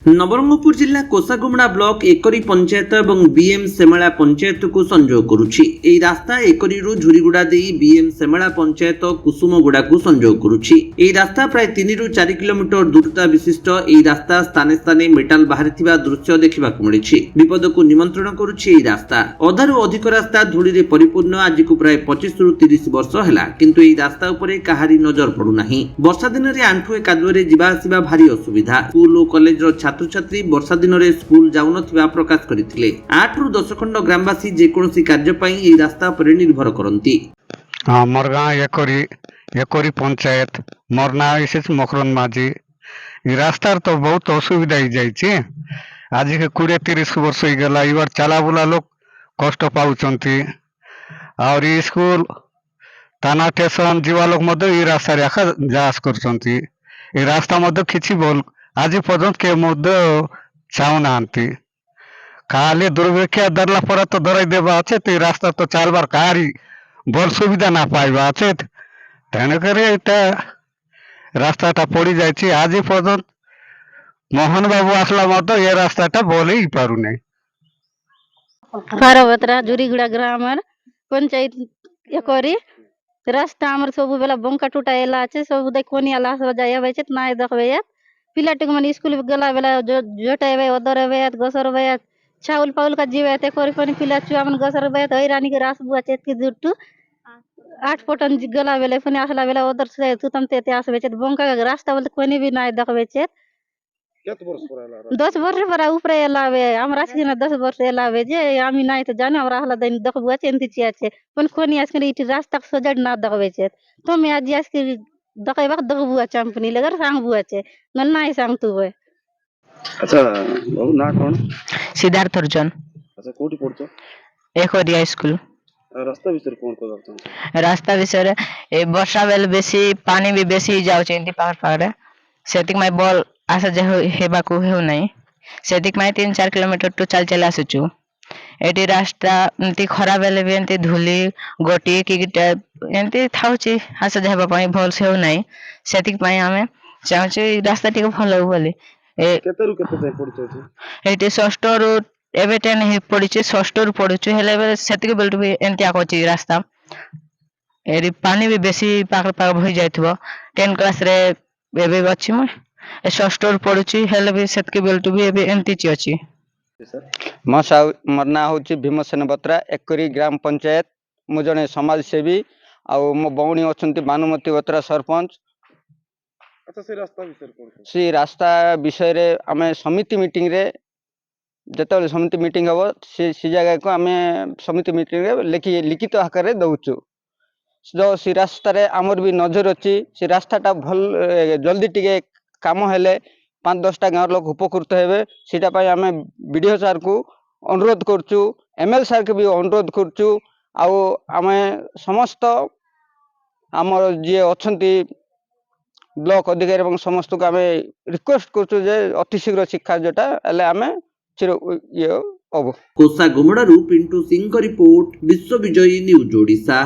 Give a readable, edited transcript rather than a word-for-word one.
नवरंगपुर जिला कोसागुमड़ा ब्लॉक एकरी पंचायत और बीएम सेमला पंचायत को संजोग करुछि। एई रास्ता एकरी झुरीगुड़ा देई बीएम सेमला पंचायत कुसुमगुड़ा को संजोग करुछि। एई रास्ता प्राय 3 ରୁ 4 किलोमीटर दूरता विशिष्ट एई रास्ता स्थाने स्थाने मेटाल बाहरिथिबा दृश्य देखिबाकु मिलिछि। विपद को निमंत्रण करुछि एई रास्ता। अधारु अधिक रास्ता धूली रे परिपूर्ण आज को प्राय 25 ରୁ 30 वर्ष हैला, किंतु एई रास्ता उपरे काहारी नजर पडु नाही। वर्षा दिन रे आंठुए कादुरे जिबा आसीबा भारी असुविधा। स्कूल और कॉलेज रो छात्र छात्री वर्षा दिन रे स्कूल जाउनथिबा प्रकाश करथिले। 8 ରୁ 10 खंड ग्रामवासी जे कोनोसी कार्य पई एई रास्ता पर निर्भर करंती। मोर गाँ एकरी पंचायत मोर ना विशेष मकरन माझी। ई रास्ता तो बहुत असुविधा ही जाइए। आज के 20-30 वर्ष हो गला इबार चला बुला लोग कष्ट पाउचंती। और स्कूल थाना स्टेशन जीवा लोग मध्य ई रास्ता रेखा जास करचंती। ई रास्ता मध्य किछि बोल आज पर्यंत के मध्य चाहू नांती। खाली दुर्भिक्ष दरला पर तो धराई देबा আছে तो रास्ता तो चालबार कारी भल सुविधा ना पाइबा আছে। तेणु करे एटा रास्ताटा पड़ी जाइए। आज पर्यंत मोहन बाबू आसला मत ये रास्ताटा बोल ही पारु नहीं। पारबतरा जुरीगुड़ा ग्राम पंचायत एकरी रास्ता आमर सब बेला बंका टूटा एला আছে सब देखोनी आला सब जाय बचे ना देखबे पिलाटिक मन स्कूल गला बेला जोटाइबे ओदरबे गसरबे चाउल पाउल का जीवे ते कोरी कोनी पिला चुआ मन गसरबे हैरानी के रास बुआ चेत के जुटू 8 पटन गला बेले फने आसला बेला ओदर से तुतम ते आसबे चेत बंका रास्ता बोलते कोनी भी ना देखबे चेत। कत वर्ष पर आला 10 वर्ष पर ऊपर एलावे हमरा सिना 10 वर्ष एलावे जे आमी नाय तो जाने हमरा हला दैन देखबुआ चेंती चिया छे पण कोनी आस के इटी रास्ता सजड ना देखबे छे तो मैं आज आस के देखबा देखबुआ चंपनी लगर सांग बुआ छे न नाय सांग तू होय। अच्छा बाबू ना कोन सिद्धार्थ अर्जुन। अच्छा कोठी पड़तो एकोरिया स्कूल। रास्ता विषय कोन को जातो रास्ता विषय ए वर्षा बेल बेसी पानी भी बेसी जाउचे एंती पार पारे सेतिक माय बॉल आसा जे हेबा को हेउ नै सेतिक माय 3-4 किलोमीटर तो चल आसुचु। एटी रास्ता एंती खराब बेले भी एंती धूली गोटी की एंती थाउची आसा जे हेबा पई भल से हेउ नै सेतिक माय हमें चाहूचे रास्ता टिक भलो बोली ए केतरु केते जाय पड़तो एटी षष्ठ ରୁ एबे 10 हे पड़िचे षष्ठ ରୁ पड़ुछु हेले सेतिक बेल्ट भी एंती आकोची रास्ता एरी पानी भी बेसी पाक पाक भई जायथबो 10 क्लास रे एबे अछि म षष्ठ ରୁ पड़ुची हेले भी सेतिक बेल्ट भी एबे एंती ची अछि। मोर ना हूँ भीमसेन बत्रा एकरी ग्राम पंचायत मु जने समाज सेवी आउ मो बौणी अच्छा भानुमती बत्रा सरपंच। अच्छा से रास्ता विषय रे आमे समिति मीटिंग रे जतले समिति मीटिंग हबो से जगह को आमे समिति मीटिंग रे लिखित आकार रे दउचु जो से रास्ता रे आमर भी नजर अछि। से रास्ताटा भल जल्दी टिके काम हेले 5-10टा गाँव लोग उपकृत हेबे सीटा पाई आमे वीडियो सर को अनुरोध करचु एमएल सर के भी अनुरोध करचु आउ आमे समस्त आमर जे अछंती ब्लॉक अधिकारी एवं समस्त को आमे रिक्वेस्ट करचु जे अति शीघ्र शिक्षा जोटा एले आमे चिर ये अब कोसागुमड़ा पिंटू सिंह का रिपोर्ट विश्व विजयी न्यूज ओडिशा।